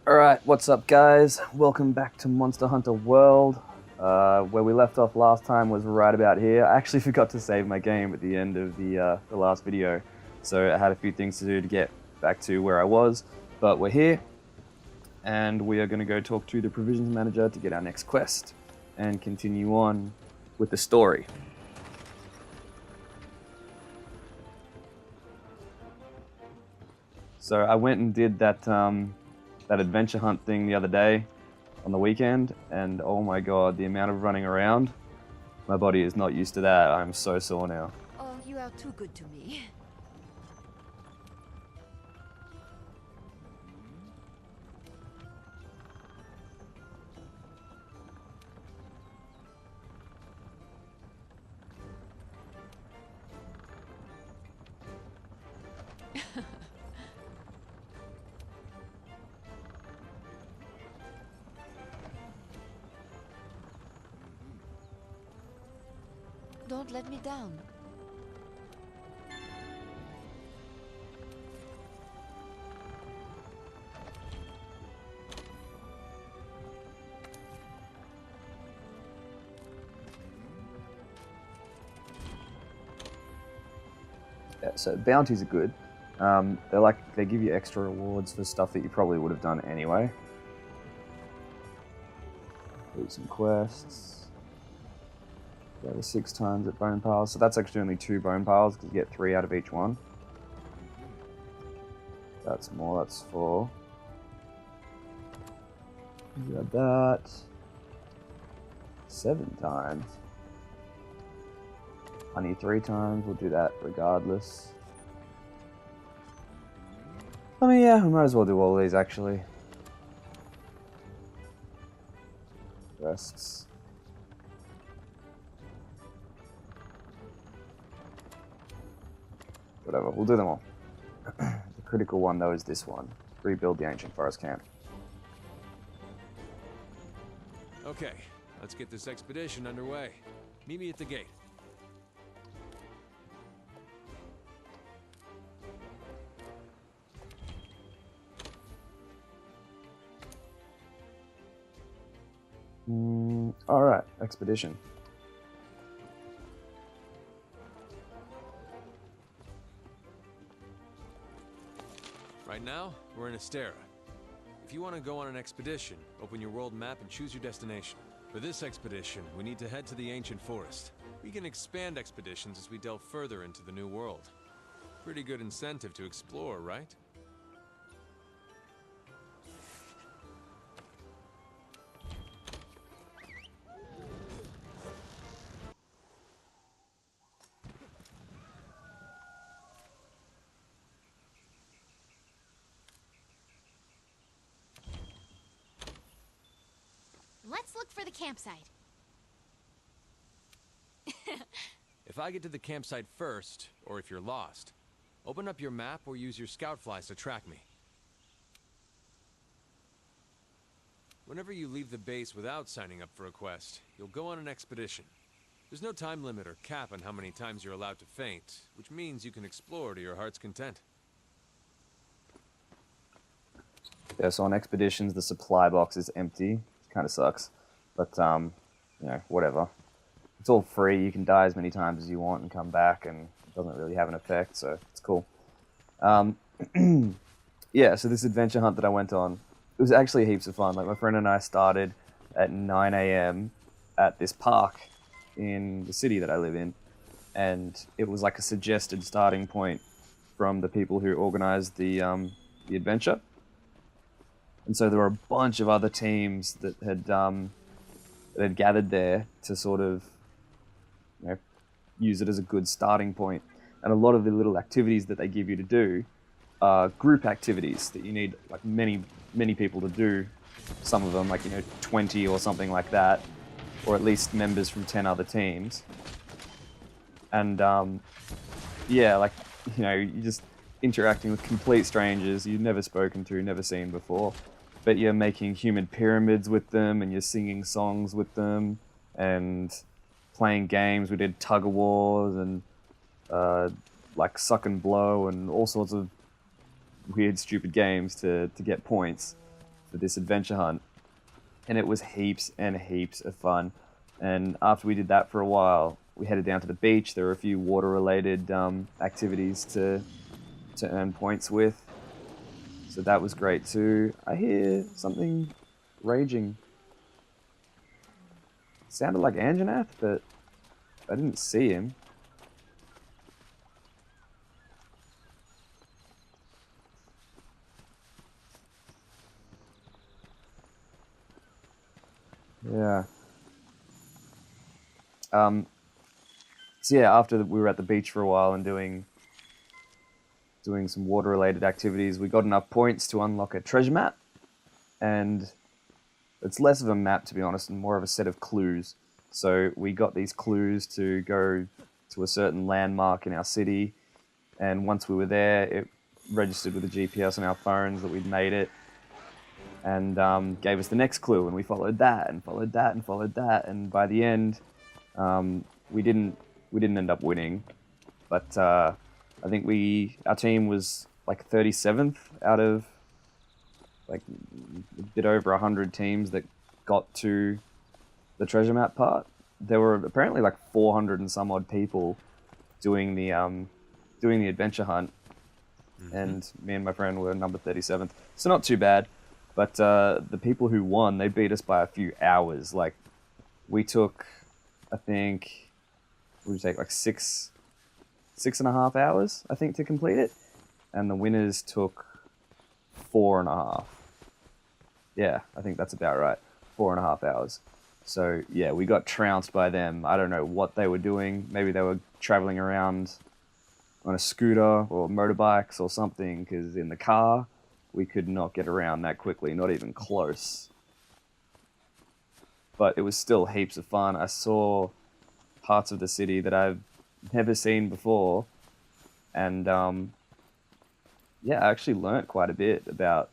Alright, what's up guys? Welcome back to Monster Hunter World. Where we left off last time was right about here. I actually forgot to save my game at the end of the last video, so I had a few things to do to get back to where I was, but we're here, and we are going to go talk to the provisions manager to get our next quest, and continue on with the story. So I went and did that adventure hunt thing the other day on the weekend, and oh my god, the amount of running around, my body is not used to that. I'm so sore now. Oh, you are too good to me. Don't let me down. Yeah, so bounties are good. They give you extra rewards for stuff that you probably would have done anyway. Do some quests. Go 6 times at bone piles, so that's actually only 2 bone piles because you get 3 out of each one. That's more, that's 4. You got that. 7 times. Honey 3 times, we'll do that regardless. I mean, yeah, we might as well do all these actually. Quests. Whatever, we'll do them all. The critical one though is this one. Rebuild the ancient forest camp. Okay, let's get this expedition underway. Meet me at the gate. Alright, expedition. Right now, we're in Astera. If you want to go on an expedition, open your world map and choose your destination. For this expedition, we need to head to the ancient forest. We can expand expeditions as we delve further into the new world. Pretty good incentive to explore, right? Let's look for the campsite. If I get to the campsite first, or if you're lost, open up your map or use your scout flies to track me. Whenever you leave the base without signing up for a quest, you'll go on an expedition. There's no time limit or cap on how many times you're allowed to faint, which means you can explore to your heart's content. Yeah, so on expeditions, the supply box is empty. Kind of sucks, but you know, whatever. It's all free. You can die as many times as you want and come back, and it doesn't really have an effect, so it's cool. Yeah, so this adventure hunt that I went on, it was actually heaps of fun. Like, my friend and I started at 9 AM at this park in the city that I live in, and it was like a suggested starting point from the people who organized the adventure. And so there were a bunch of other teams that had gathered there to sort of, you know, use it as a good starting point. And a lot of the little activities that they give you to do are group activities that you need like many people to do. Some of them, like, you know, 20 or something like that, or at least members from 10 other teams. And yeah, like, you know, you're just interacting with complete strangers you've never spoken to, never seen before. But you're making human pyramids with them, and you're singing songs with them, and playing games. We did tug of wars and like suck and blow and all sorts of weird, stupid games to get points for this adventure hunt, and it was heaps and heaps of fun. And after we did that for a while, we headed down to the beach. There were a few water-related activities to earn points with, so that was great too. I hear something raging. Sounded like Anjanath, but I didn't see him. Yeah. So yeah, after we were at the beach for a while and doing some water-related activities, we got enough points to unlock a treasure map, and it's less of a map, to be honest, and more of a set of clues. So we got these clues to go to a certain landmark in our city, and once we were there, it registered with the GPS on our phones that we'd made it, and gave us the next clue, and we followed that, and followed that, and followed that, and by the end, we didn't end up winning, but I think our team was like 37th out of like a bit over 100 teams that got to the treasure map part. There were apparently like 400 and some odd people doing the adventure hunt, and me and my friend were number 37th, so not too bad. But the people who won, they beat us by a few hours. Like, we took, I think, we would take like 6.5 hours, I think, to complete it, and the winners took 4.5. Yeah, I think that's about right. 4.5 hours. So yeah, we got trounced by them. I don't know what they were doing. Maybe they were traveling around on a scooter or motorbikes or something, because in the car, we could not get around that quickly, not even close. But it was still heaps of fun. I saw parts of the city that I've never seen before, and yeah, I actually learnt quite a bit about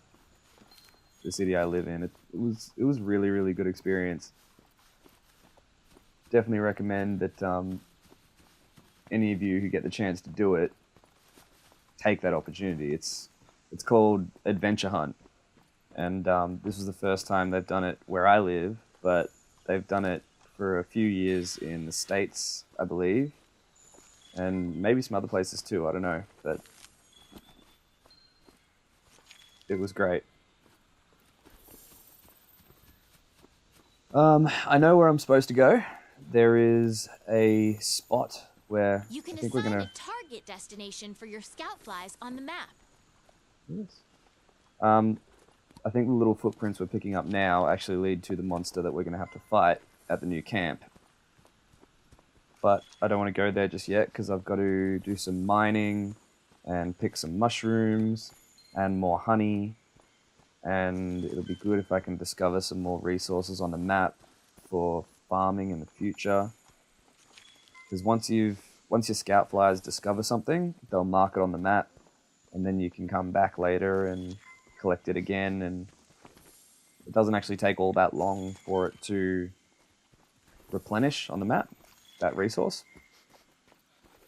the city I live in. It was really, really good experience. Definitely recommend that any of you who get the chance to do it, take that opportunity. It's called Adventure Hunt, and this was the first time they've done it where I live, but they've done it for a few years in the States, I believe, and maybe some other places too, I don't know, but it was great. I know where I'm supposed to go. There is a spot where You can I think we're assign gonna... a target destination for your scout flies on the map. Yes. I think the little footprints we're picking up now actually lead to the monster that we're going to have to fight at the new camp. But I don't want to go there just yet, because I've got to do some mining and pick some mushrooms and more honey. And it'll be good if I can discover some more resources on the map for farming in the future. Because once your scout flies discover something, they'll mark it on the map, and then you can come back later and collect it again, and it doesn't actually take all that long for it to replenish on the map, that resource.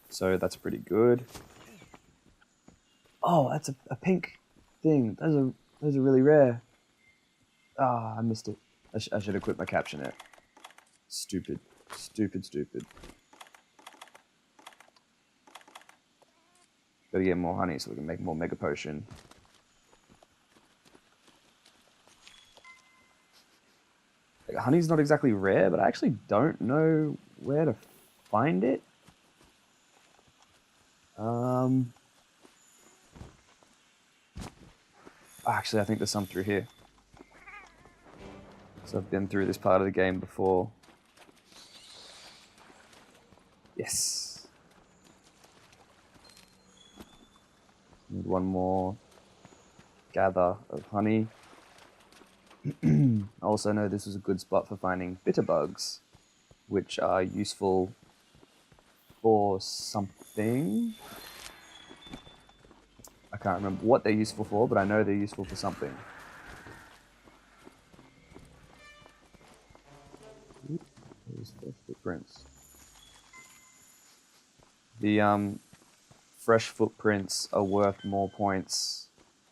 So that's pretty good. Oh, that's a pink thing. Those are really rare. Ah, I missed it. I should have quit my caption there. Stupid. Stupid. Gotta get more honey so we can make more mega potion. Like, honey's not exactly rare, but I actually don't know where to find it. Actually, I think there's some through here. So I've been through this part of the game before. Yes. Need one more gather of honey. I also know this is a good spot for finding bitter bugs, which are useful for something. I can't remember what they're useful for, but I know they're useful for something. There's fresh footprints. The fresh footprints are worth more points.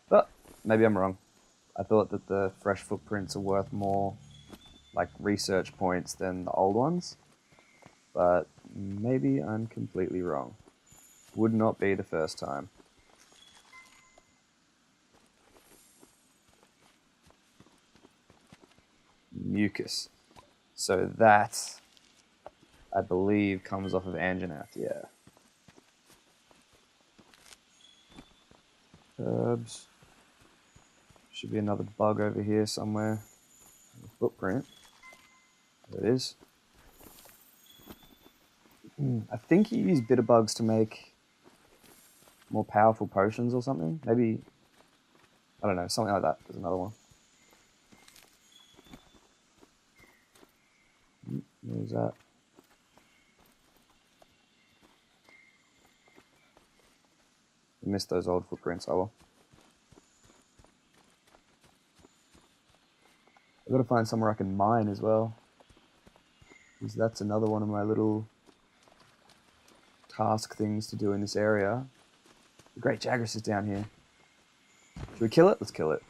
But maybe I'm wrong. I thought that the fresh footprints are worth more, like, research points than the old ones. But maybe I'm completely wrong. Would not be the first time. Mucus. So that, I believe, comes off of Anjanath, yeah. Herbs. Should be another bug over here somewhere. Footprint. There it is. I think you use bitter bugs to make more powerful potions or something. Maybe, I don't know, something like that. There's another one. Where's that? I missed those old footprints, oh well. I've got to find somewhere I can mine as well. Because that's another one of my little task things to do in this area. The Great Jagras is down here. Should we kill it? Let's kill it.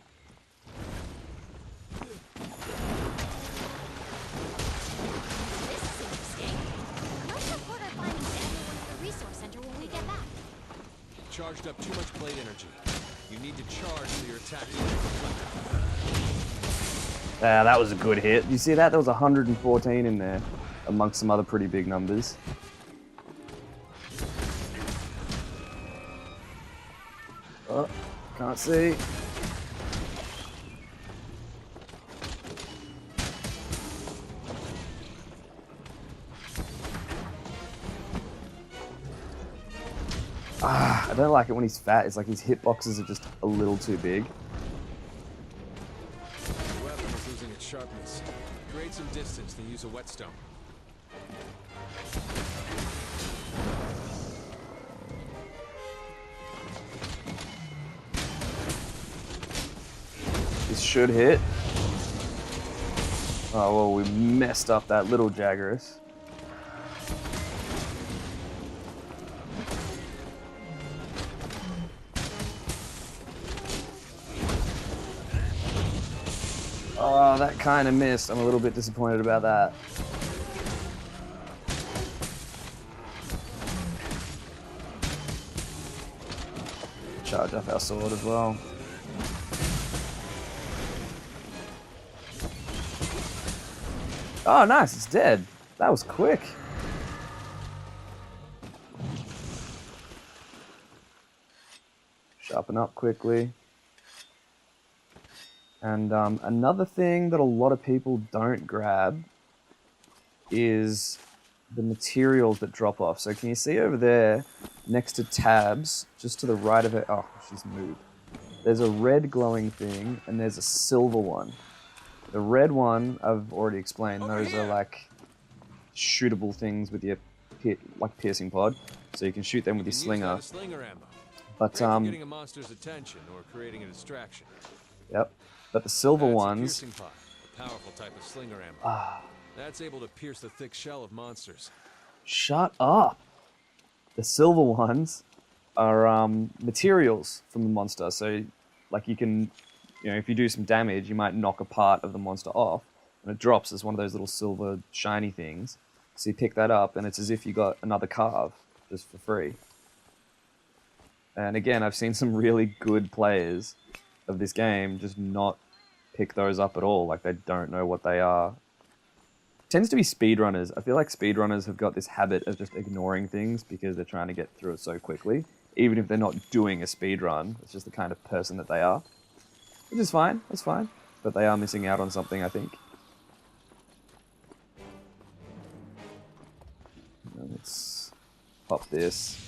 This is interesting. Let's report our findings to everyone at the resource center when we get back. Charged up too much blade energy. You need to charge so your attack. Ah, that was a good hit. You see that? There was 114 in there, amongst some other pretty big numbers. Oh, can't see. I don't like it when he's fat. It's like his hitboxes are just a little too big. The weapon is losing its sharpness. Create some distance, then use a whetstone. This should hit. Oh, well, we messed up that little Jagras. Oh, that kind of missed. I'm a little bit disappointed about that. Charge up our sword as well. Oh, nice. It's dead. That was quick. Sharpen up quickly. And another thing that a lot of people don't grab is the materials that drop off. So can you see over there, next to tabs, just to the right of it? Oh, she's moved. There's a red glowing thing, and there's a silver one. The red one, I've already explained. Those are like shootable things with your piercing pod. So you can shoot them with your slinger. But getting a monster's attention or creating a distraction. Yep. But the silver That's ones. a piercing pod, a powerful type of slinger ammo. That's able to pierce the thick shell of monsters. Shut up. The silver ones are materials from the monster. So, like, you can, if you do some damage, you might knock a part of the monster off, and it drops as one of those little silver shiny things. So you pick that up, and it's as if you got another carve just for free. And again, I've seen some really good players of this game just not pick those up at all. Like, they don't know what they are. Tends to be speedrunners. I feel like speedrunners have got this habit of just ignoring things because they're trying to get through it so quickly. Even if they're not doing a speedrun, it's just the kind of person that they are. Which is fine, that's fine. But they are missing out on something, I think. Now let's pop this.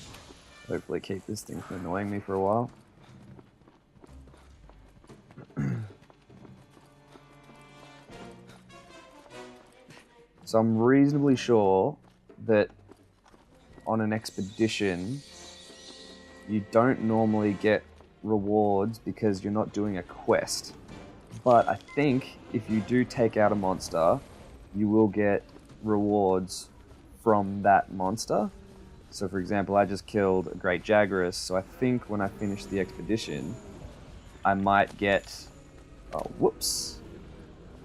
Hopefully keep this thing from annoying me for a while. So I'm reasonably sure that on an expedition, you don't normally get rewards because you're not doing a quest. But I think if you do take out a monster, you will get rewards from that monster. So for example, I just killed a Great Jagras, so I think when I finish the expedition, I might get Oh, whoops.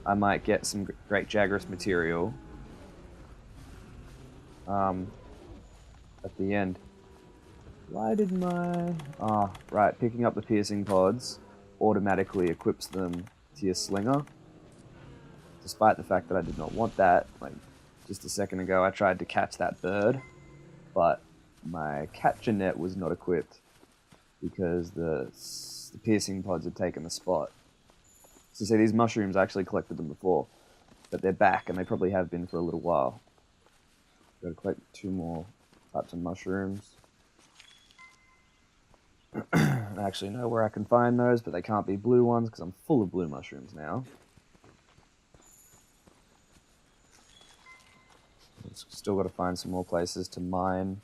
I might get some great Jagras material at the end. Why did my... Oh, right. Picking up the piercing pods automatically equips them to your slinger. Despite the fact that I did not want that. Like, just a second ago, I tried to catch that bird, but my capture net was not equipped because the piercing pods had taken the spot. So see, these mushrooms, I actually collected them before, but they're back, and they probably have been for a little while. Gotta collect 2 more types of mushrooms. I actually know where I can find those, but they can't be blue ones because I'm full of blue mushrooms now. Still got to find some more places to mine.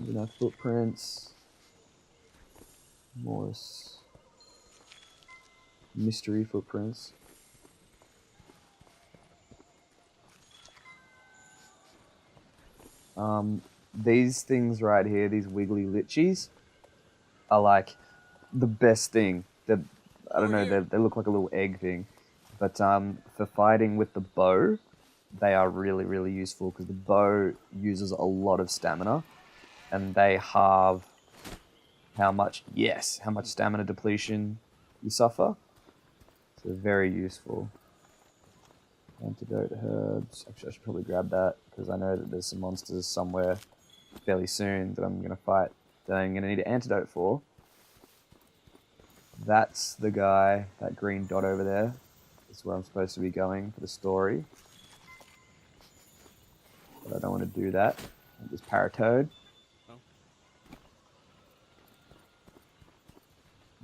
Enough footprints. More mystery footprints. These things right here, these wiggly lichies, are like the best thing. I don't know, they look like a little egg thing. But for fighting with the bow, they are really, really useful because the bow uses a lot of stamina, and they halve how much stamina depletion you suffer. So very useful. Antidote herbs. Actually, I should probably grab that because I know that there's some monsters somewhere fairly soon that I'm going to fight that I'm going to need an antidote for. That's the guy, that green dot over there. That's where I'm supposed to be going for the story. But I don't want to do that. This paratoad.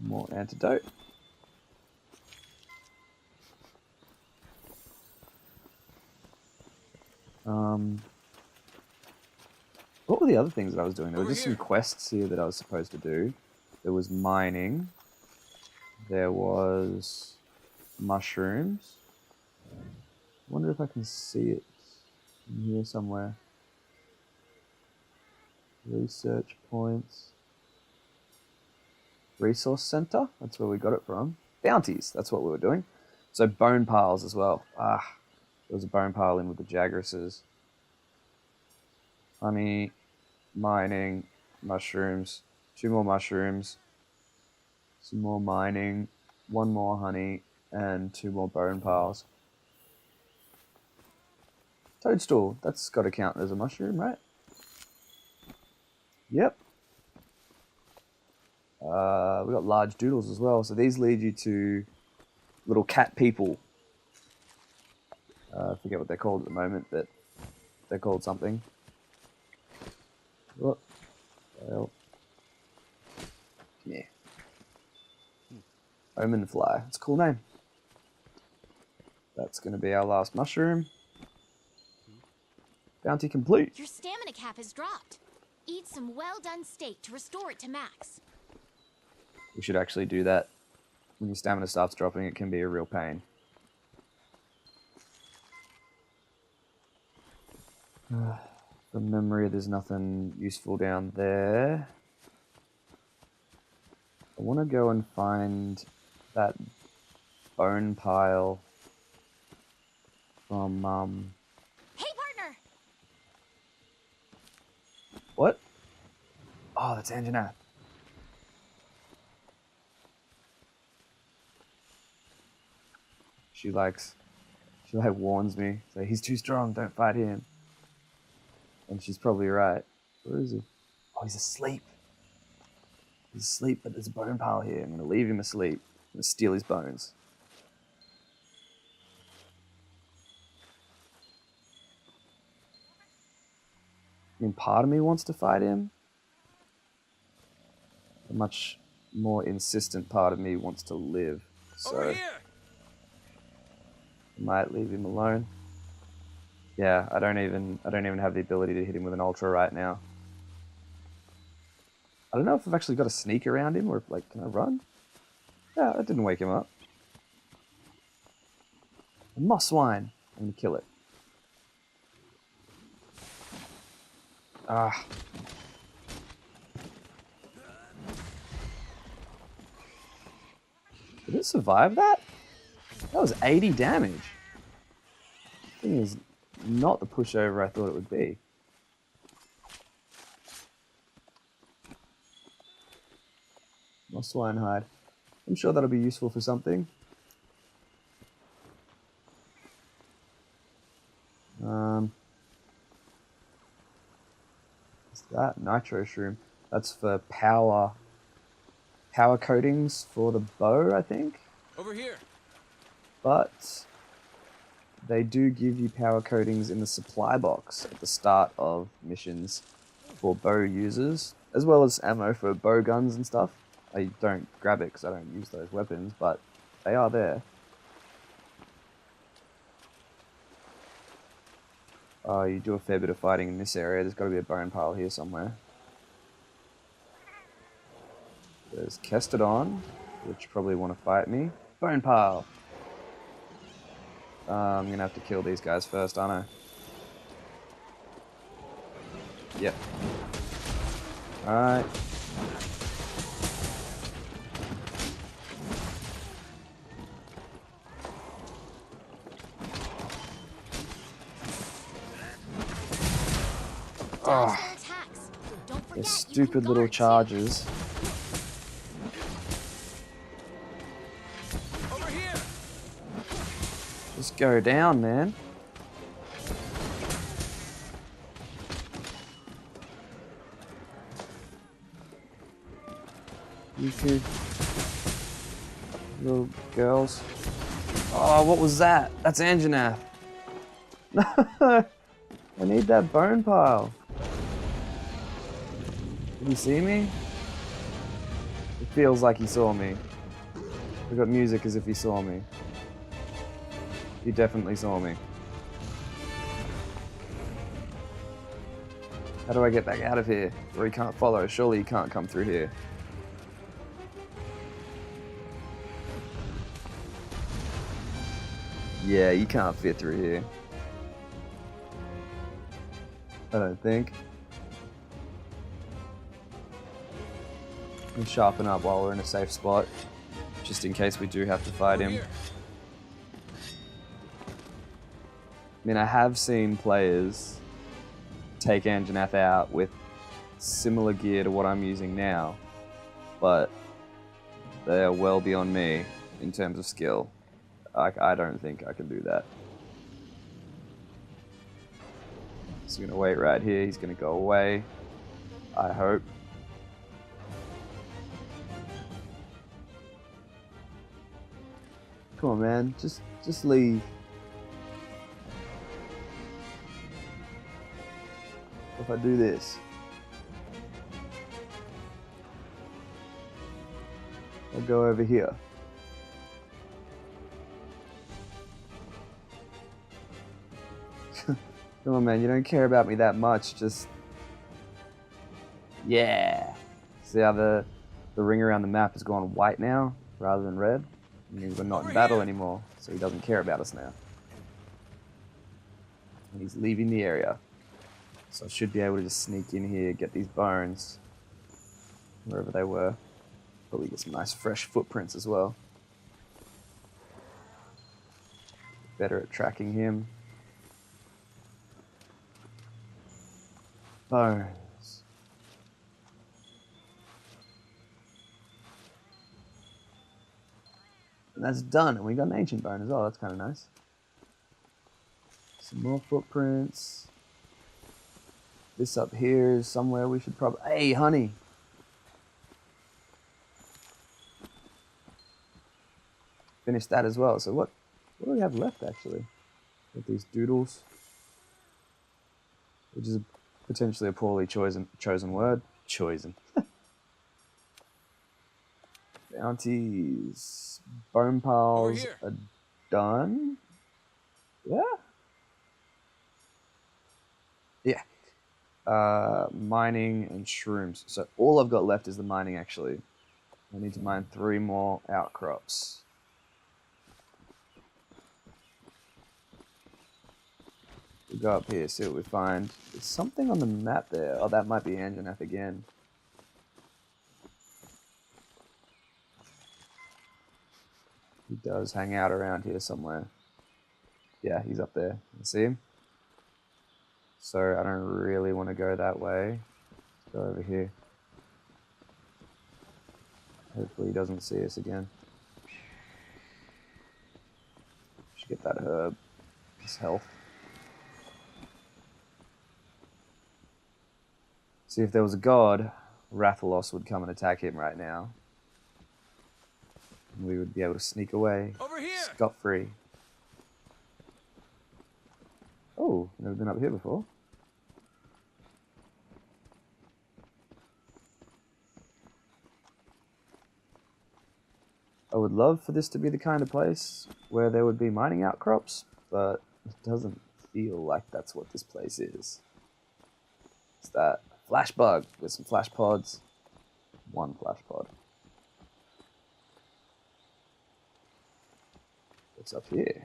More antidote. What were the other things that I was doing? There were just some quests here that I was supposed to do. There was mining. There was mushrooms. I wonder if I can see it in here somewhere. Research points. Resource center? That's where we got it from. Bounties, that's what we were doing. So bone piles as well. There was a bone pile in with the Jagresses. Honey, mining, mushrooms, 2 more mushrooms, some more mining, 1 more honey, and 2 more bone piles. Toadstool, that's got to count as a mushroom, right? Yep. We got large doodles as well, so these lead you to little cat people. I forget what they're called at the moment, but they're called something. What? Well, yeah. Omen fly. It's a cool name. That's going to be our last mushroom. Bounty complete. Your stamina cap has dropped. Eat some well-done steak to restore it to max. We should actually do that. When your stamina starts dropping, it can be a real pain. From memory, there's nothing useful down there. I want to go and find that bone pile from, Hey, partner! What? Oh, that's Anjanath. She warns me. So he's too strong, don't fight him. And she's probably right. Where is he? Oh, he's asleep. He's asleep, but there's a bone pile here. I'm going to leave him asleep. I'm going to steal his bones. I mean, part of me wants to fight him. A much more insistent part of me wants to live. So I might leave him alone. Yeah, I don't even have the ability to hit him with an ultra right now. I don't know if I've actually got a sneak around him or if, like, can I run? Yeah, that didn't wake him up. A moss swine. I'm gonna kill it. Did it survive that? That was 80 damage. Thing is not the pushover I thought it would be. More swine hide. I'm sure that'll be useful for something. What's that? Nitro shroom. That's for power coatings for the bow, I think. Over here. But they do give you power coatings in the supply box at the start of missions for bow users, as well as ammo for bow guns and stuff. I don't grab it because I don't use those weapons, but they are there. Oh, you do a fair bit of fighting in this area. There's got to be a bone pile here somewhere. There's Kestodon, which probably want to fight me. Bone pile! I'm going to have to kill these guys first, aren't I? Yep. Alright. Dodge their attacks. Don't The forget, stupid you little can guard, too. charges. Over here. Just go down, man. You could... Little girls. Oh, what was that? That's Anjanath. No! I need that bone pile. Did he see me? It feels like he saw me. We got music as if he saw me. He definitely saw me. How do I get back out of here? Where he can't follow? Surely he can't come through here. Yeah, you can't fit through here. I don't think. We'll sharpen up while we're in a safe spot, just in case we do have to fight him. I mean, I have seen players take Anjanath out with similar gear to what I'm using now, but they are well beyond me in terms of skill. I don't think I can do that. He's gonna wait right here. He's gonna go away. I hope. Come on, man. Just leave. If I do this, I'll go over here. Come on, man. You don't care about me that much. Just... Yeah. See how the ring around the map has gone white now rather than red? It means we're not in battle anymore, so he doesn't care about us now. And he's leaving the area. So I should be able to just sneak in here, get these bones, wherever they were. Probably get some nice fresh footprints as well. Better at tracking him. Bones. And that's done, and we got an ancient bone as well. That's kind of nice. Some more footprints. This up here is somewhere we should probably... Hey, honey! Finish that as well. So what do we have left, actually? With these doodles. Which is potentially a poorly chosen word. Chosen. Bounties. Bone piles are done. Yeah? Yeah. Mining and shrooms. So all I've got left is the mining, actually. I need to mine 3 more outcrops. We'll go up here, see what we find. There's something on the map there. Oh, that might be Anjanath again. He does hang out around here somewhere. Yeah, he's up there. You see him? So I don't really want to go that way. Let's go over here. Hopefully he doesn't see us again. Should get that herb. His health. See, if there was a god, Rathalos would come and attack him right now. And we would be able to sneak away. Over here! Scot-free. Oh, never been up here before. I would love for this to be the kind of place where there would be mining outcrops, but it doesn't feel like that's what this place is. It's that flash bug with some flash pods. One flash pod. What's up here?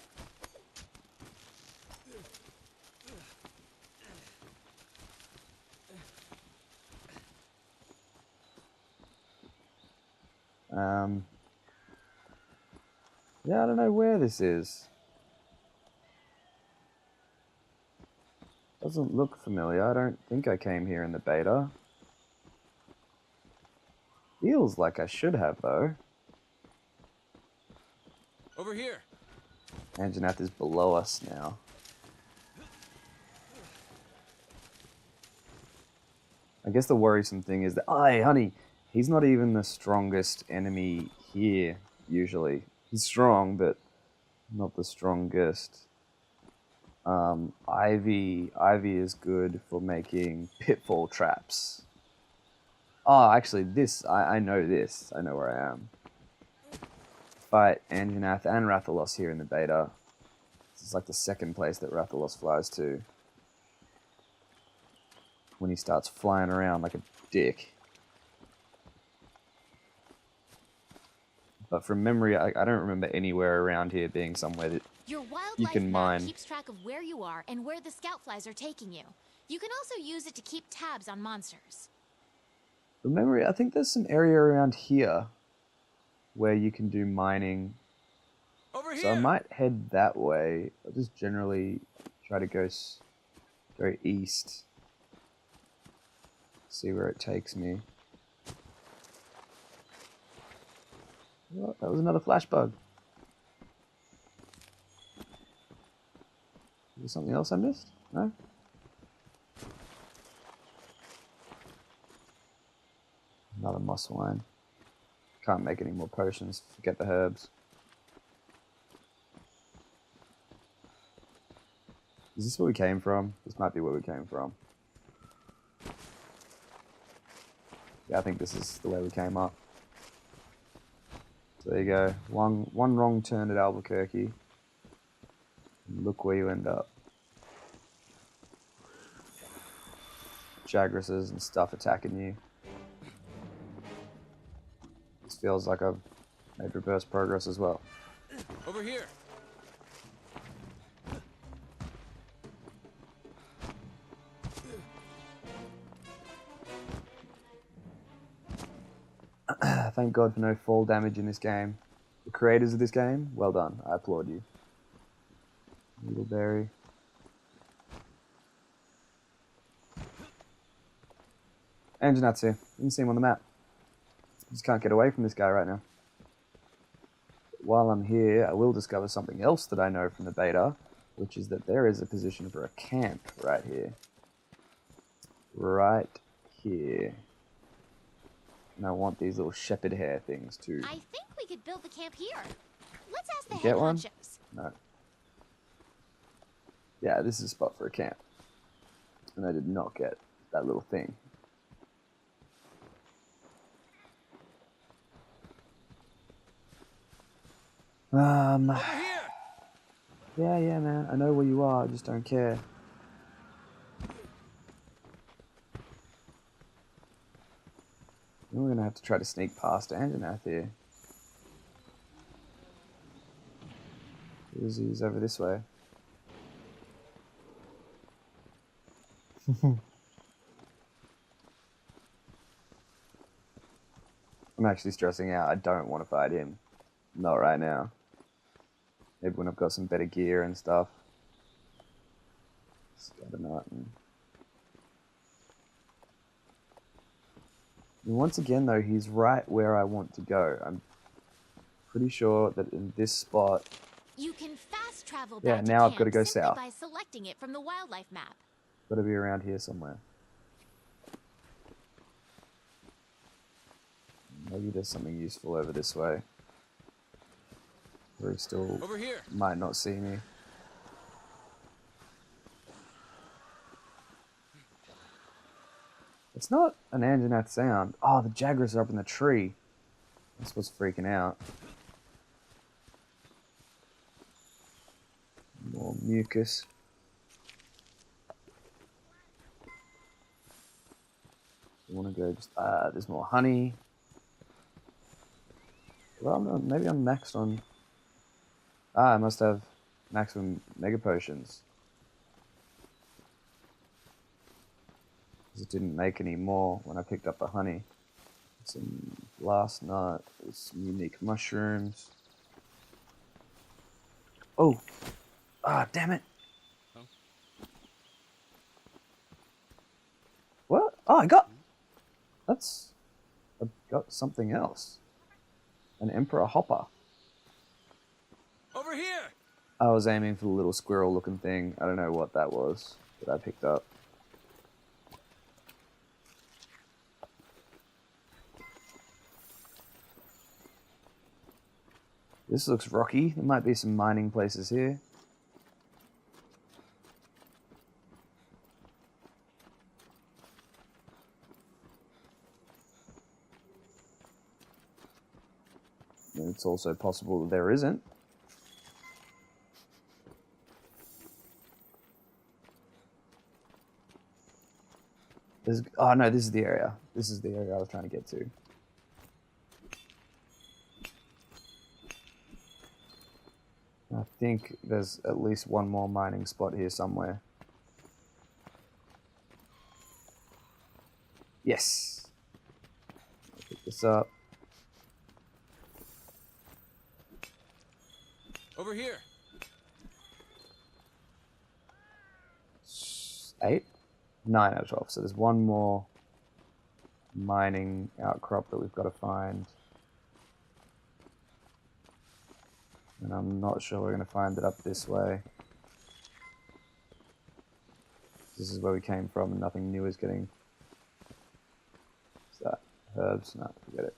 Yeah, I don't know where this is. Doesn't look familiar. I don't think I came here in the beta. Feels like I should have, though. Over here! Anjanath is below us now. I guess the worrisome thing is that... Oh, hey, honey! He's not even the strongest enemy here, usually. He's strong, but not the strongest. Ivy is good for making pitfall traps. Oh, actually, I know this. I know where I am. Fight Anjanath and Rathalos here in the beta. This is like the second place that Rathalos flies to. When he starts flying around like a dick. But from memory, I don't remember anywhere around here being somewhere that Your wildlife you can map mine. keeps track of where you are and where the scout flies are taking you. You can also use it to keep tabs on monsters. From memory, I think there's some area around here where you can do mining. Over here! So I might head that way. I'll just generally try to go east. See where it takes me. Oh, that was another flash bug. Is there something else I missed? No? Another moss wine. Can't make any more potions. Forget the herbs. Is this where we came from? This might be where we came from. Yeah, I think this is the way we came up. So there you go. One wrong turn at Albuquerque. And look where you end up. Jagresses and stuff attacking you. This feels like I've made reverse progress as well. Over here! Thank God for no fall damage in this game. The creators of this game, well done. I applaud you. Needleberry. Anjanath's here. You can see him on the map. Just can't get away from this guy right now. While I'm here, I will discover something else that I know from the beta, which is that there is a position for a camp right here. Right here. And I want these little shepherd hair things too. I think we could build the camp here. Let's ask the You head get one? honchos. No. Yeah, this is a spot for a camp. And I did not get that little thing. Over here! Yeah, man. I know where you are. I just don't care. We're gonna have to try to sneak past Anjanath here. He's over this way. I'm actually stressing out. I don't want to fight him. Not right now. Maybe when I've got some better gear and stuff. Scatterknight. And once again, though, he's right where I want to go. I'm pretty sure that in this spot... You can fast travel Yeah, back now to I've got to camp go simply south. by selecting it from the wildlife map. Got to be around here somewhere. Maybe there's something useful over this way. Where he still Over here. might not see me. It's not an Anjanath sound. Oh, the Jaguars are up in the tree. That's what's freaking out. More mucus. I want to go just... there's more honey. Well, maybe I'm maxed on... I must have maximum mega potions. Because it didn't make any more when I picked up the honey. Some last nut, some unique mushrooms. Oh! Ah, damn it! Huh? What? Oh, I got... I've got something else. An Emperor Hopper. Over here. I was aiming for the little squirrel looking thing. I don't know what that was that I picked up. This looks rocky. There might be some mining places here. And it's also possible that there isn't. Oh no, this is the area. This is the area I was trying to get to. I think there's at least one more mining spot here somewhere. Yes! I'll pick this up. Over here. 8? 9 out of 12. So there's one more mining outcrop that we've got to find. And I'm not sure we're going to find it up this way. This is where we came from and nothing new is getting... What's that? Herbs? No, forget it.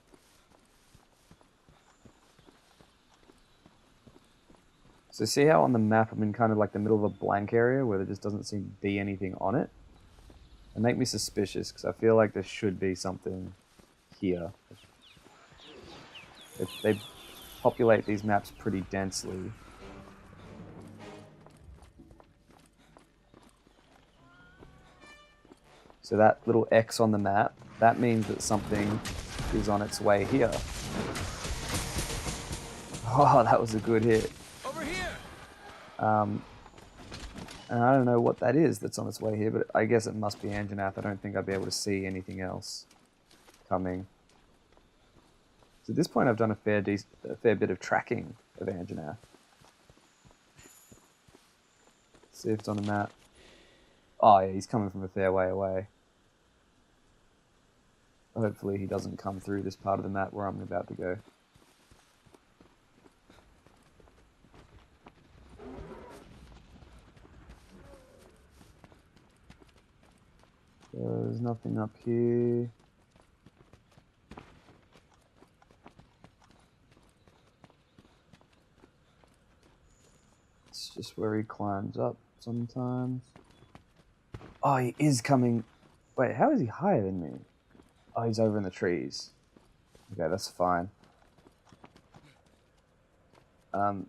So see how on the map I'm in kind of like the middle of a blank area where there just doesn't seem to be anything on it? It makes me suspicious because I feel like there should be something here. They populate these maps pretty densely. So that little X on the map, that means that something is on its way here. Oh, that was a good hit. Over here. And I don't know what that is that's on its way here, but I guess it must be Anjanath. I don't think I'd be able to see anything else coming. So at this point I've done a fair bit of tracking of Anjanath. See if it's on the map. Oh yeah, he's coming from a fair way away. Hopefully he doesn't come through this part of the map where I'm about to go. There's nothing up here. It's just where he climbs up sometimes. Oh, he is coming. Wait, how is he higher than me? Oh, he's over in the trees. Okay, that's fine.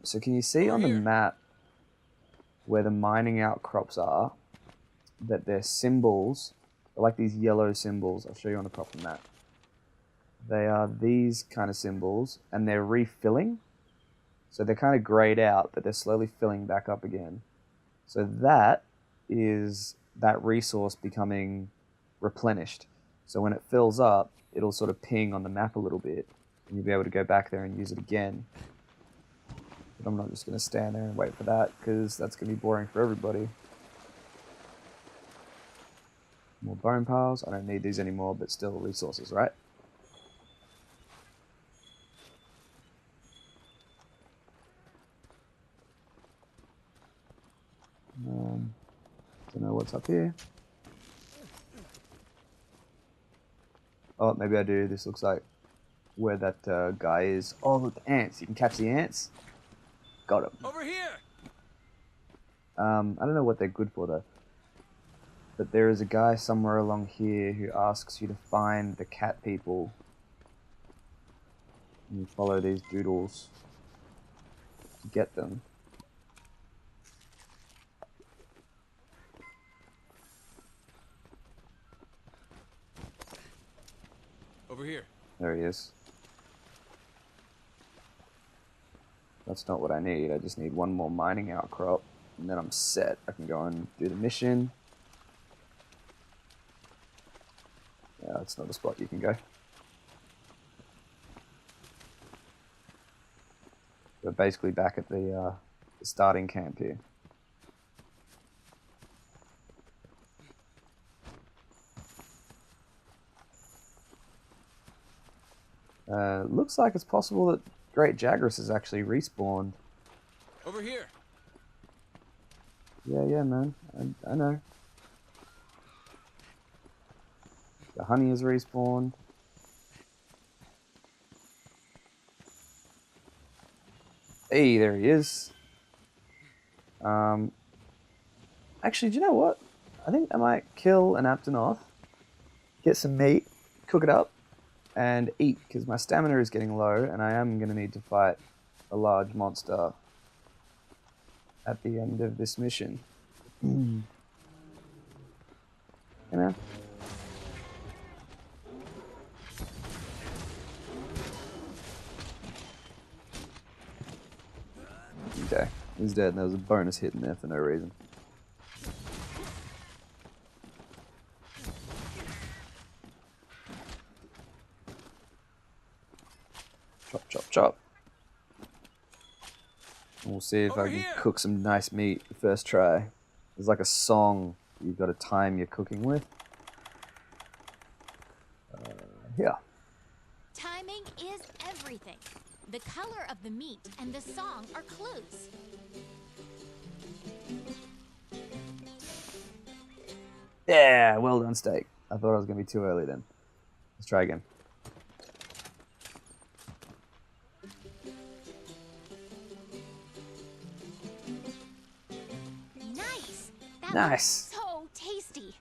So can you see on the map where the mining outcrops are, that they're symbols, they're like these yellow symbols. I'll show you on the proper map. They are these kind of symbols, and they're refilling. So they're kind of grayed out, but they're slowly filling back up again. So that is that resource becoming replenished. So when it fills up, it'll sort of ping on the map a little bit, and you'll be able to go back there and use it again. But I'm not just going to stand there and wait for that, because that's going to be boring for everybody. More bone piles. I don't need these anymore, but still resources, right? Don't know what's up here. Oh, maybe I do. This looks like where that guy is. Oh, look, the ants. You can catch the ants. Got him. Over here! I don't know what they're good for, though. But there is a guy somewhere along here who asks you to find the cat people. And you follow these doodles to get them. Over here. There he is. That's not what I need. I just need one more mining outcrop, and then I'm set. I can go and do the mission. Yeah, that's not a spot you can go. We're basically back at the starting camp here. Looks like it's possible that Great Jagras is actually respawned. Over here. Yeah, man. I know. The honey is respawned. Hey, there he is. Actually, do you know what? I think I might kill an Aptonoth, get some meat, cook it up, and eat, because my stamina is getting low, and I am going to need to fight a large monster at the end of this mission. You know? Okay, he's dead, and there was a bonus hit in there for no reason. Chop, chop, chop. And we'll see if I can cook some nice meat the first try. There's like a song you've got to time your cooking with. Yeah. Timing is everything. The color of the meat and the song are clues. Yeah, well done, steak. I thought I was going to be too early then. Let's try again. Nice. That Nice. was so tasty.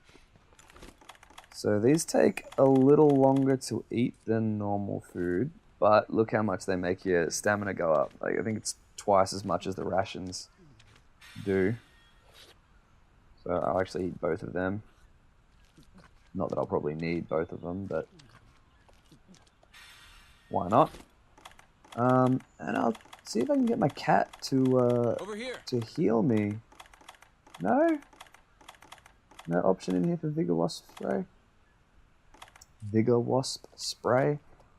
So these take a little longer to eat than normal food, but look how much they make your stamina go up. Like, I think it's twice as much as the rations do. So I'll actually eat both of them. Not that I'll probably need both of them, but why not? And I'll see if I can get my cat to Over here. to heal me. No? No option in here for Vigor Wasp spray? Vigor Wasp spray?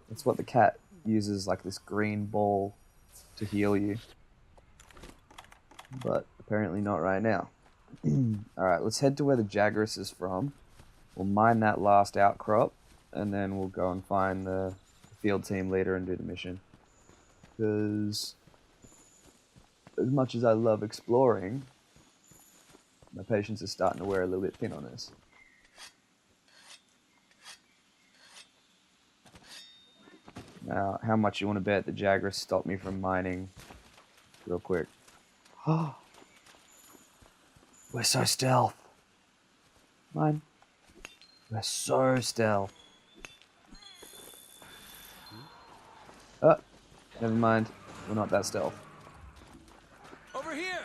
That's what the cat uses, like this green ball to heal you. But apparently not right now. Alright, let's head to where the Jagras is from. We'll mine that last outcrop, and then we'll go and find the field team leader and do the mission. Because as much as I love exploring, my patience is starting to wear a little bit thin on this. Now, how much you want to bet the Jagras stopped me from mining real quick? We're so stealth. Mine. We're so stealth. Oh, never mind. We're not that stealth. Over here.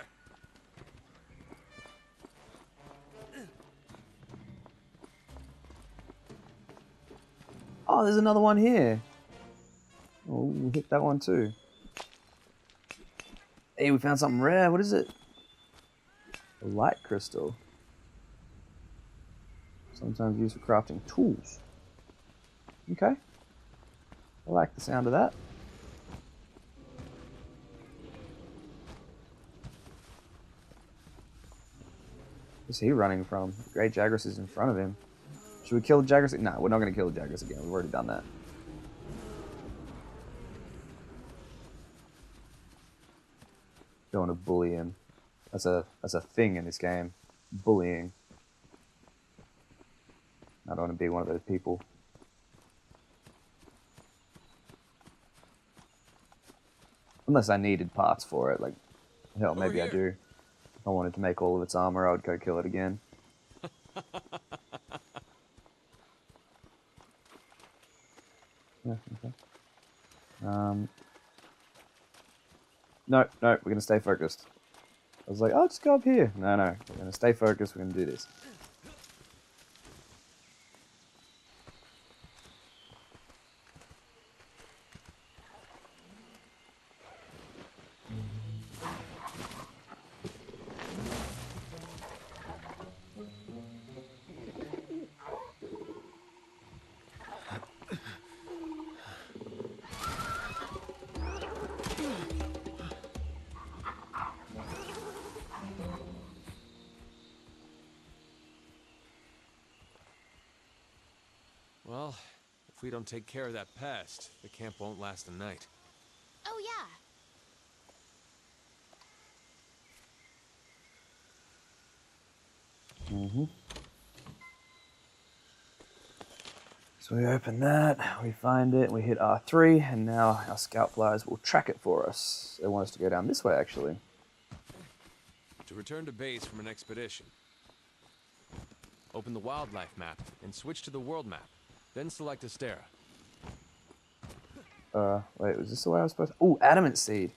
Oh, there's another one here. Oh, we'll hit that one too. Hey, we found something rare. What is it? A light crystal. Sometimes used for crafting tools. Okay. I like the sound of that. Where's he running from? Great Jagras is in front of him. Should we kill Jagras? No, we're not going to kill Jagras again. We've already done that. Don't want to bully him. That's a thing in this game. Bullying. I don't want to be one of those people. Unless I needed parts for it, like, hell, maybe I do. If I wanted to make all of its armor, I would go kill it again. Yeah, okay. No, we're gonna stay focused. I was like, oh, just go up here. No, we're gonna stay focused, we're gonna do this. Well, if we don't take care of that pest, the camp won't last a night. Oh, yeah. Mm-hmm. So we open that, we find it, we hit R3, and now our scout flyers will track it for us. They want us to go down this way, actually. To return to base from an expedition, open the wildlife map and switch to the world map. Then select Astera. Wait, was this the way I was supposed to... Ooh, adamant seed.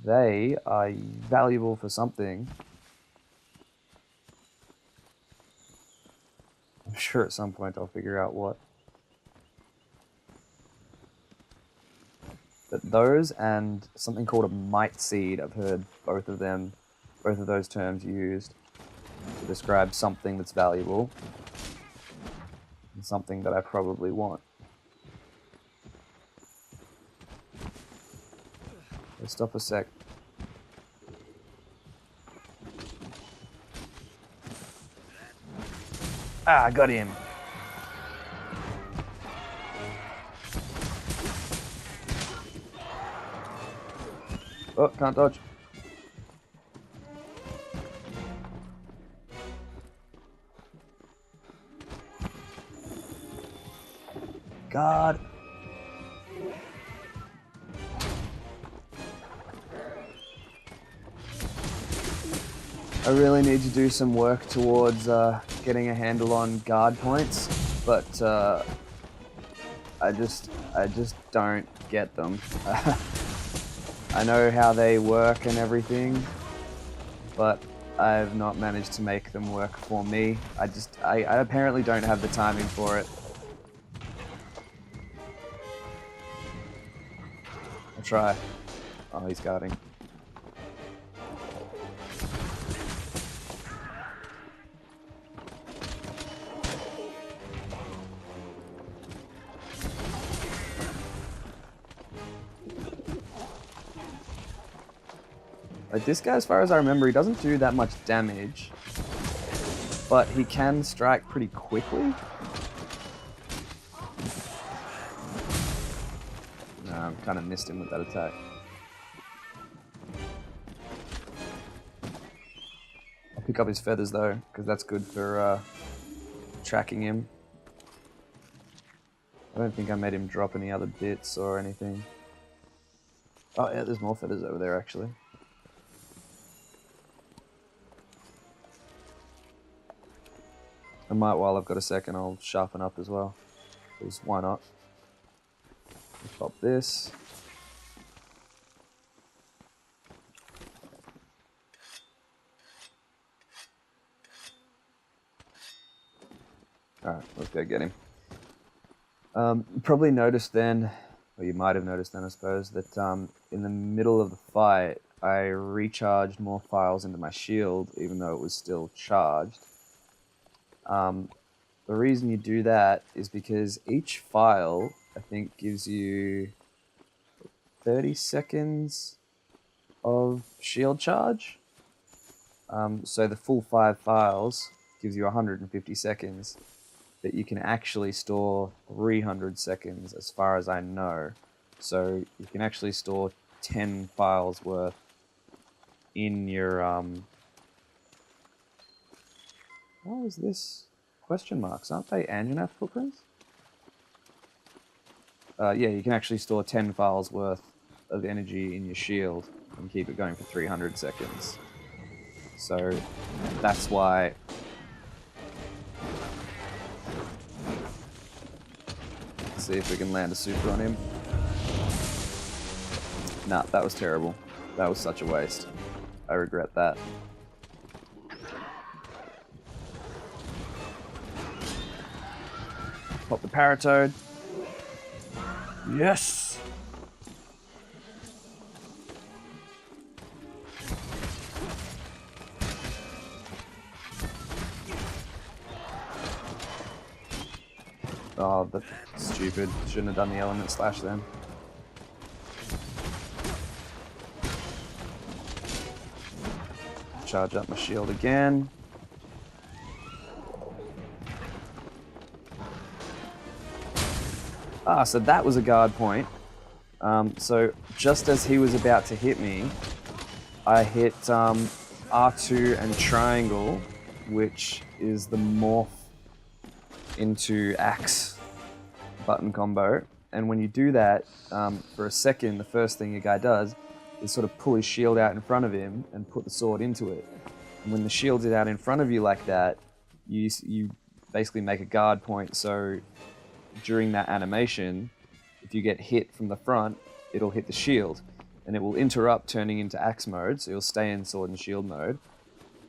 They are valuable for something. I'm sure at some point I'll figure out what. But those and something called a mite seed, I've heard both of those terms used to describe something that's valuable and something that I probably want. So stop a sec. Ah, I got him. Oh, can't dodge. God. I really need to do some work towards getting a handle on guard points, but I just don't get them. I know how they work and everything, but I've not managed to make them work for me. I apparently don't have the timing for it. I'll try. Oh, he's guarding. Like this guy, as far as I remember, he doesn't do that much damage, but he can strike pretty quickly. No, I kind of missed him with that attack. I'll pick up his feathers though, because that's good for tracking him. I don't think I made him drop any other bits or anything. Oh yeah, there's more feathers over there actually. I might, while I've got a second, I'll sharpen up as well. Because why not? I'll pop this. Alright, let's go get him. You probably noticed then, or you might have noticed then I suppose, that in the middle of the fight I recharged more files into my shield even though it was still charged. The reason you do that is because each file, I think, gives you 30 seconds of shield charge. So the full 5 files gives you 150 seconds, but you can actually store 300 seconds as far as I know. So you can actually store 10 files worth in your... What is this? Question marks, aren't they Anjanath footprints? Yeah, you can actually store 10 files worth of energy in your shield and keep it going for 300 seconds. So that's why... Let's see if we can land a super on him. Nah, that was terrible. That was such a waste. I regret that. Pop the Paratoad. Yes! Oh, that's stupid. Shouldn't have done the element slash then. Charge up my shield again. Ah, so that was a guard point. So just as he was about to hit me, I hit R2 and triangle, which is the morph into axe button combo. And when you do that, for a second, the first thing your guy does is sort of pull his shield out in front of him and put the sword into it. And when the shield's out in front of you like that, you basically make a guard point. So during that animation, if you get hit from the front, it'll hit the shield and it will interrupt turning into axe mode, so you'll stay in sword and shield mode,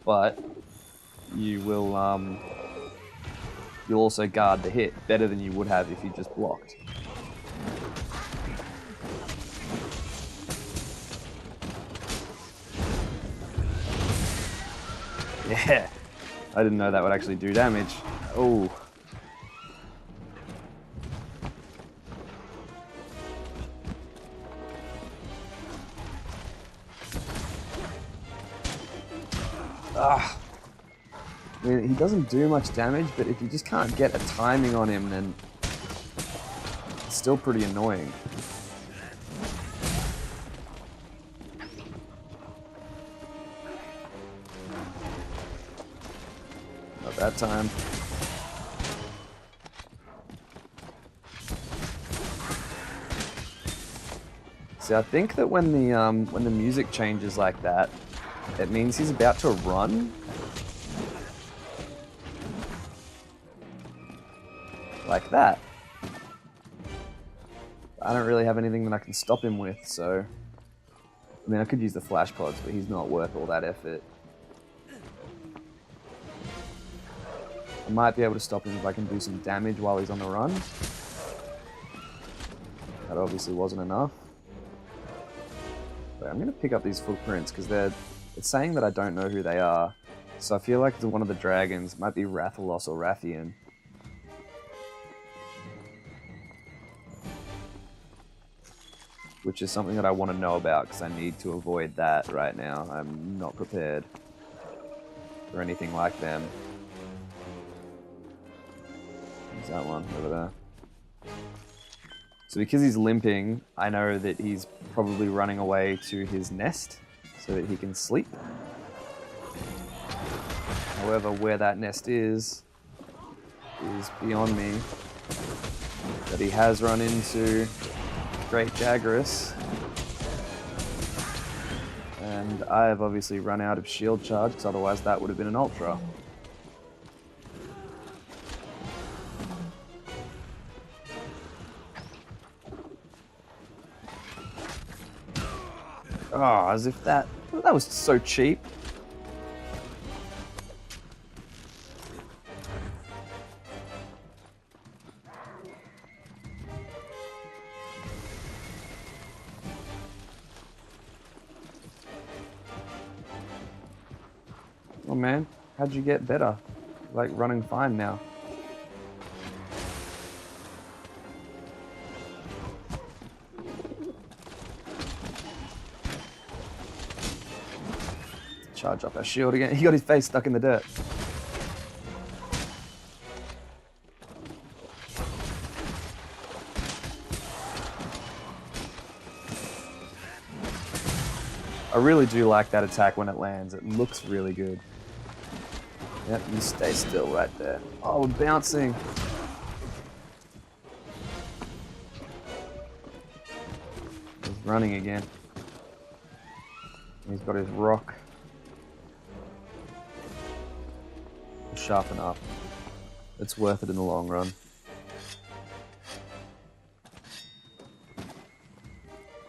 but you will you'll also guard the hit better than you would have if you just blocked. Yeah, I didn't know that would actually do damage. Oh. Ah. I mean, he doesn't do much damage, but if you just can't get a timing on him, then it's still pretty annoying. Not that time. See, I think that when the music changes like that, it means he's about to run. Like that. I don't really have anything that I can stop him with, so... I mean, I could use the flash pods, but he's not worth all that effort. I might be able to stop him if I can do some damage while he's on the run. That obviously wasn't enough. But I'm going to pick up these footprints, because it's saying that I don't know who they are. So I feel like it's one of the dragons. It might be Rathalos or Rathian. Which is something that I want to know about, because I need to avoid that right now. I'm not prepared for anything like them. There's that one over there. So because he's limping, I know that he's probably running away to his nest so that he can sleep. However, where that nest is beyond me. But he has run into Great Jagras. And I have obviously run out of shield charge, because otherwise that would have been an ultra. Oh, as if that was so cheap. Oh man, how'd you get better? Like running fine now. charge up our shield again. He got his face stuck in the dirt. I really do like that attack when it lands. It looks really good. Yep, you stay still right there. Oh, we're bouncing. He's running again. He's got his rock. Sharpen up. It's worth it in the long run.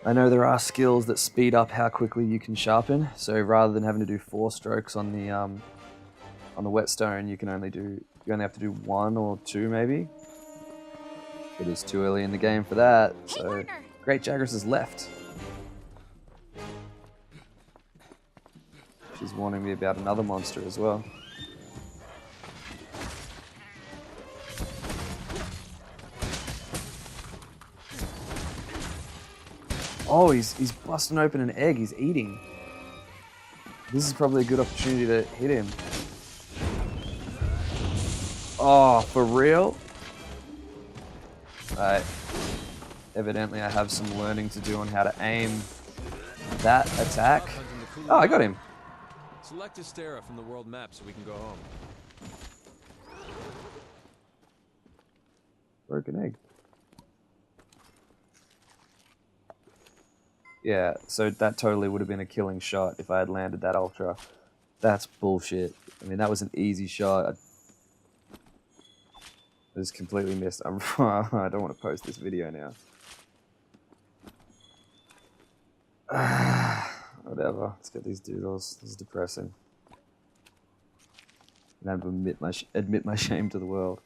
I know there are skills that speed up how quickly you can sharpen, so rather than having to do 4 strokes on the whetstone, you only have to do 1 or 2 maybe. It is too early in the game for that, so Great Jagras is left. She's warning me about another monster as well. Oh, he's busting open an egg. He's eating. This is probably a good opportunity to hit him. Oh, for real? Alright. Evidently I have some learning to do on how to aim that attack. Oh, I got him. Select Astera from the world map so we can go home. Broken egg. Yeah, so that totally would have been a killing shot if I had landed that ultra. That's bullshit. I mean, that was an easy shot. I just completely missed. I don't want to post this video now. Whatever. Let's get these doodles. This is depressing. I have to admit my shame to the world.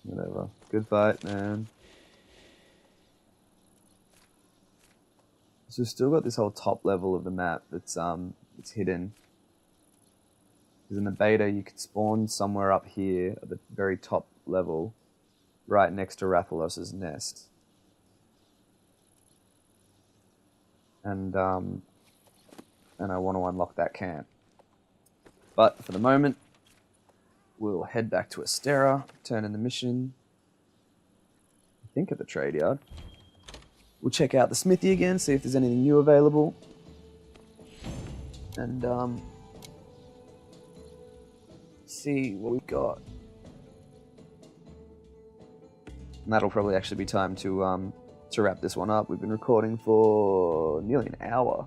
Whatever. Good fight, man. So we've still got this whole top level of the map that's it's hidden. Because in the beta you could spawn somewhere up here at the very top level, right next to Rathalos' nest. And I want to unlock that camp. But for the moment, we'll head back to Astera, turn in the mission, I think at the trade yard. We'll check out the smithy again, see if there's anything new available. And see what we've got. And that'll probably actually be time to wrap this one up. We've been recording for nearly an hour.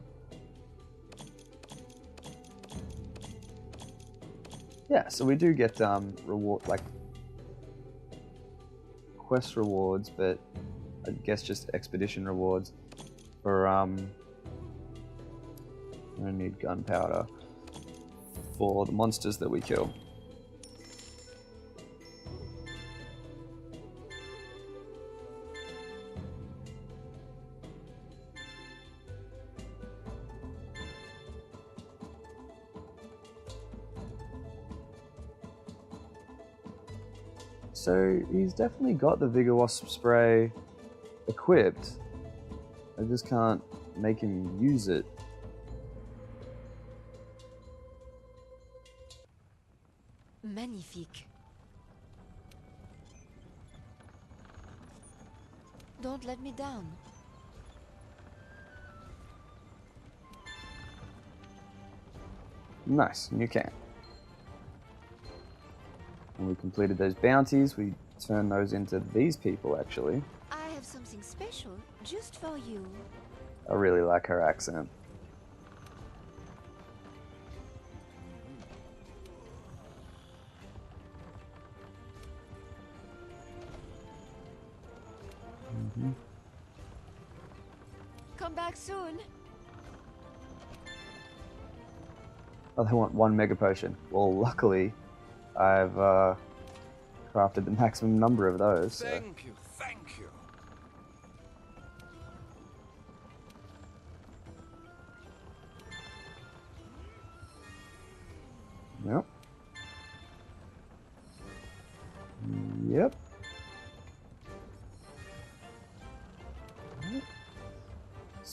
Yeah, so we do get quest rewards, but I guess just expedition rewards for I need gunpowder for the monsters that we kill. So he's definitely got the Vigor Wasp spray equipped. I just can't make him use it. Magnifique. Don't let me down. Nice, new camp. When we completed those bounties, we turned those into these people, actually. I have something special just for you. I really like her accent. Come back soon. Oh, they want 1 mega potion. Well, luckily, I've crafted the maximum number of those. So. Thank you, thank you. Yep.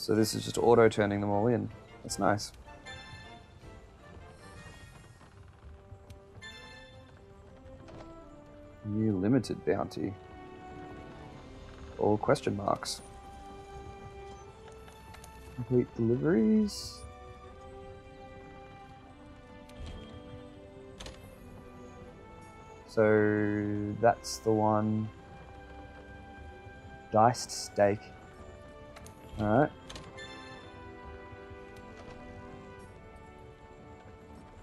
So this is just auto turning them all in. That's nice. New limited bounty. All question marks. Complete deliveries. So that's the one. Diced steak. Alright.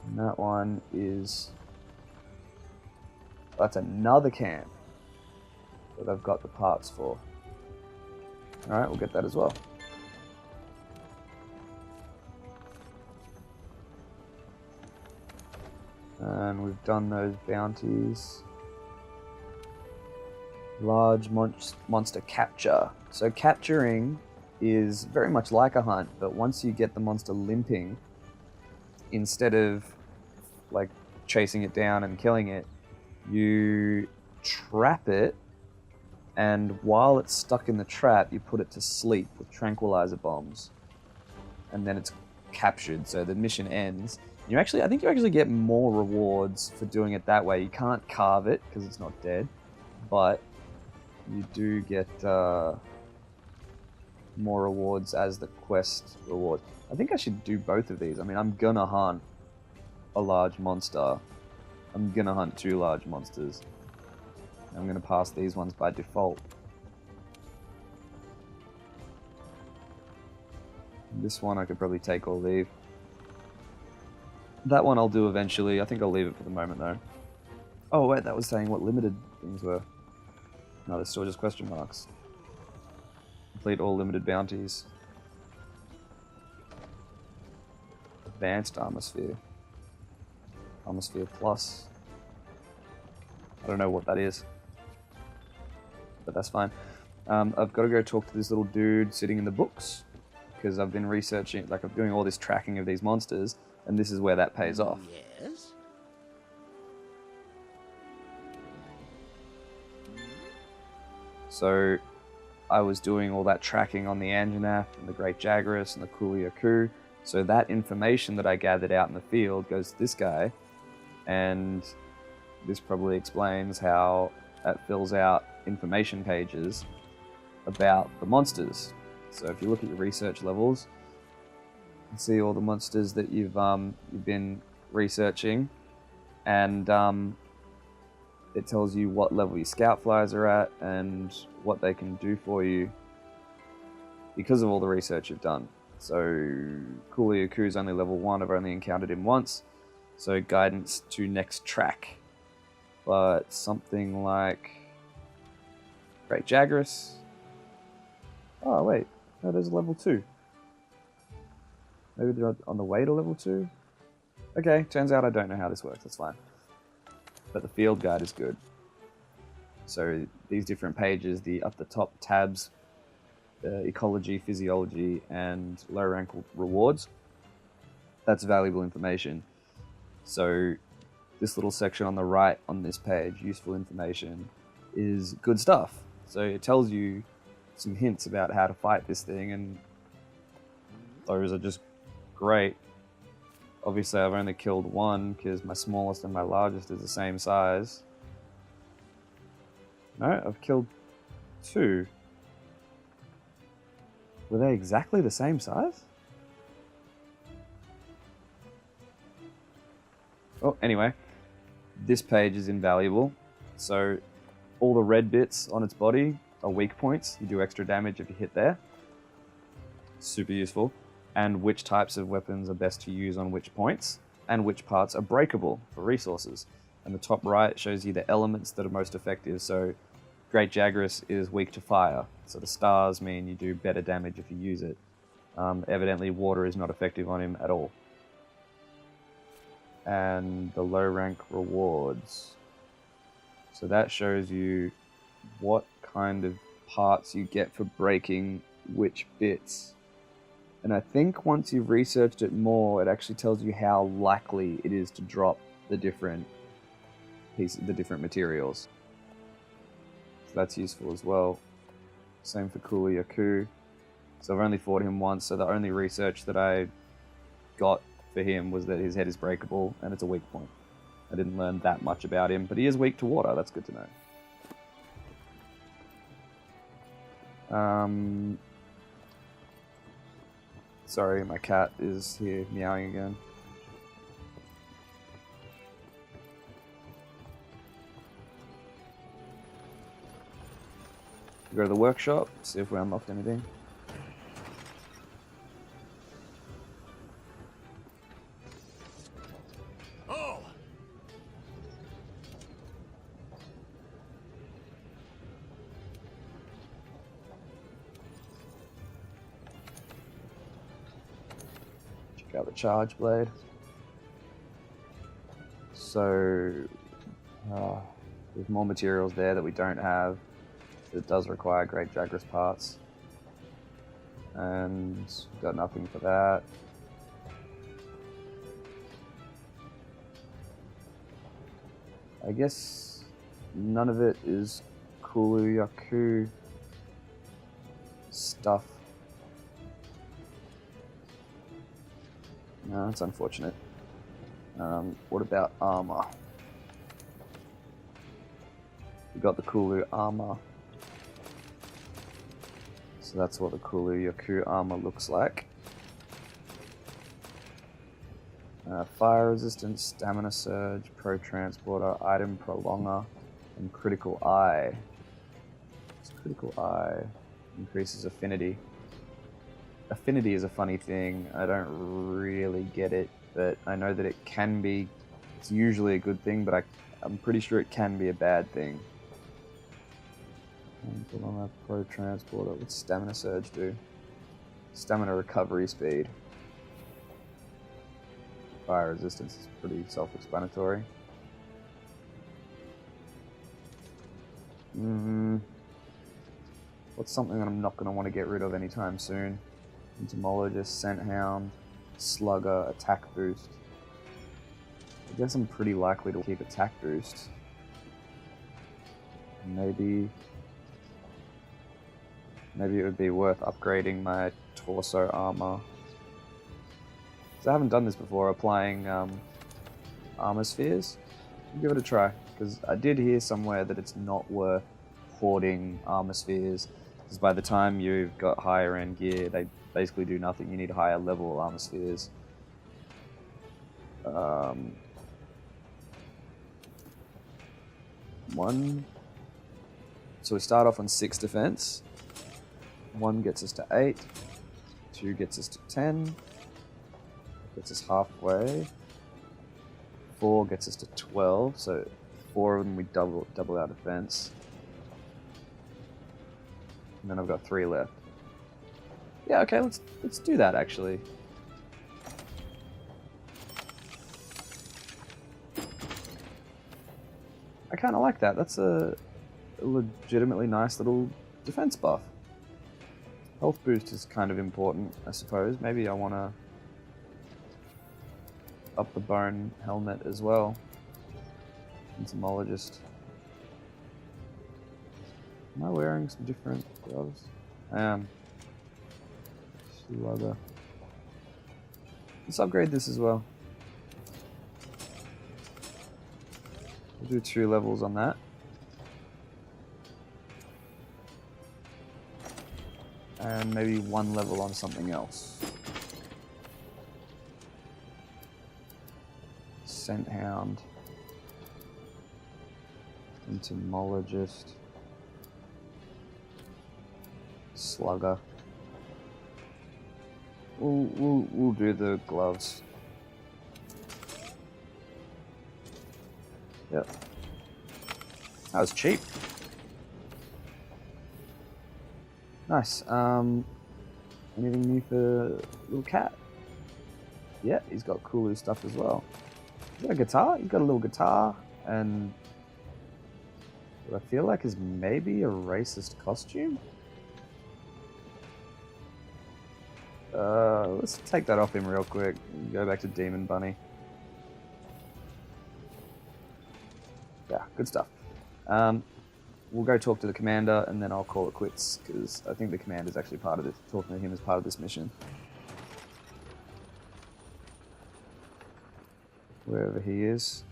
And that one is... That's another can that I've got the parts for. Alright, we'll get that as well. And we've done those bounties. Large monster capture. So capturing is very much like a hunt, but once you get the monster limping, instead of like chasing it down and killing it, you trap it, and while it's stuck in the trap, you put it to sleep with tranquilizer bombs, and then it's captured. So the mission ends. I think you actually get more rewards for doing it that way. You can't carve it because it's not dead, but you do get more rewards as the quest reward. I think I should do both of these. I mean, I'm gonna hunt a large monster. I'm gonna hunt 2 large monsters. I'm gonna pass these ones by default. This one I could probably take or leave. That one I'll do eventually. I think I'll leave it for the moment though. Oh wait, that was saying what limited things were. No, they're still just question marks. Complete all limited bounties. Advanced Armosphere. Armosphere Plus. I don't know what that is, but that's fine. I've got to go talk to this little dude sitting in the books, because I've been researching, like I'm doing all this tracking of these monsters, and this is where that pays off. Yes? So I was doing all that tracking on the Anjanath and the Great Jagras and the Kulu-Ya-Ku. So that information that I gathered out in the field goes to this guy, and this probably explains how it fills out information pages about the monsters. So if you look at your research levels, you can see all the monsters that you've been researching, and it tells you what level your scout flies are at and what they can do for you because of all the research you've done. So Kulu-Ya-Ku is only level 1, I've only encountered him once. So guidance to next track. But something like Great Jagras. Oh wait, no, there's a level 2. Maybe they're on the way to level 2? Okay, turns out I don't know how this works, that's fine. But the field guide is good. So these different pages, the up the top tabs, ecology, physiology, and low rank rewards, that's valuable information. So this little section on the right on this page, useful information, is good stuff. So it tells you some hints about how to fight this thing, and those are just great. Obviously I've only killed 1 because my smallest and my largest is the same size. No, I've killed 2. Were they exactly the same size? Oh, anyway, this page is invaluable. So all the red bits on its body are weak points. You do extra damage if you hit there. Super useful. And which types of weapons are best to use on which points, and which parts are breakable for resources. And the top right shows you the elements that are most effective. So Great Jagras is weak to fire, so the stars mean you do better damage if you use it. Evidently water is not effective on him at all. And the low rank rewards. So that shows you what kind of parts you get for breaking which bits. And I think once you've researched it more, it actually tells you how likely it is to drop the different pieces, the different materials. So that's useful as well. Same for Kulu-Ya-Ku. So I've only fought him once, so the only research that I got for him was that his head is breakable and it's a weak point. I didn't learn that much about him, but he is weak to water. That's good to know. Sorry, my cat is here meowing again. Go to the workshop, see if we unlocked anything. Oh! Check out the charge blade. So, there's more materials there that we don't have. It does require great Jagras parts. And got nothing for that. I guess none of it is Kulu-Ya-Ku stuff. No, that's unfortunate. What about armor? We got the Kulu armor. So that's what the Kulu-Ya-Ku armor looks like. Fire resistance, stamina surge, pro transporter, item prolonger, and critical eye. This critical eye increases affinity. Affinity is a funny thing. I don't really get it, but I know that it can be. It's usually a good thing, but I'm pretty sure it can be a bad thing. Prolonger, pro transporter. What's stamina surge do? Stamina recovery speed. Fire resistance is pretty self-explanatory. What's something that I'm not going to want to get rid of anytime soon? Entomologist, Scent Hound, Slugger, Attack Boost. I guess I'm pretty likely to keep Attack Boost. Maybe it would be worth upgrading my torso armor. So I haven't done this before, applying armor spheres. I'll give it a try, because I did hear somewhere that it's not worth hoarding armor spheres, because by the time you've got higher end gear, they basically do nothing. You need higher level armor spheres. So we start off on 6 defense. 1 gets us to 8. 2 gets us to 10. Gets us halfway. 4 gets us to 12, so 4 of them we double our defense. And then I've got 3 left. Yeah, okay, let's do that actually. I kind of like that. That's a legitimately nice little defense buff. Health boost is kind of important, I suppose. Maybe I want to up the bone helmet as well. Entomologist. Am I wearing some different gloves? I am. Slugger. Let's upgrade this as well. We'll do 2 levels on that. And maybe 1 level on something else. Scent Hound. Entomologist. Slugger. We'll do the gloves. Yep. That was cheap. Nice. Anything new for little cat? Yeah, he's got Kulu stuff as well. He's got a guitar. He's got a little guitar and what I feel like is maybe a racist costume. Let's take that off him real quick and go back to Demon Bunny. Yeah, good stuff. we'll go talk to the commander, and then I'll call it quits, because I think the commander's actually part of this. Talking to him as part of this mission. Wherever he is.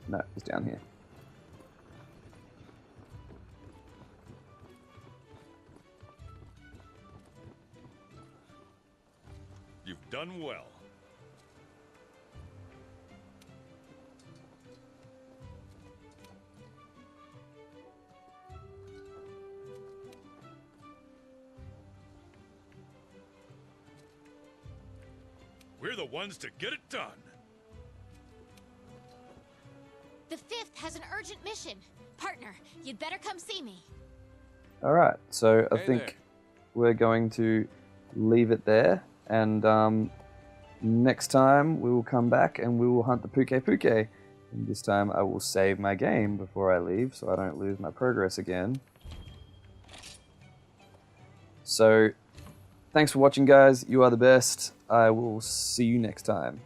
No, he's down here. You've done well. We're the ones to get it done. The 5th has an urgent mission. Partner, you'd better come see me. Alright, so I Hey think there. we're going to leave it there, and next time we will come back and we will hunt the Puke. And this time I will save my game before I leave, so I don't lose my progress again. So, thanks for watching, guys. You are the best. I will see you next time.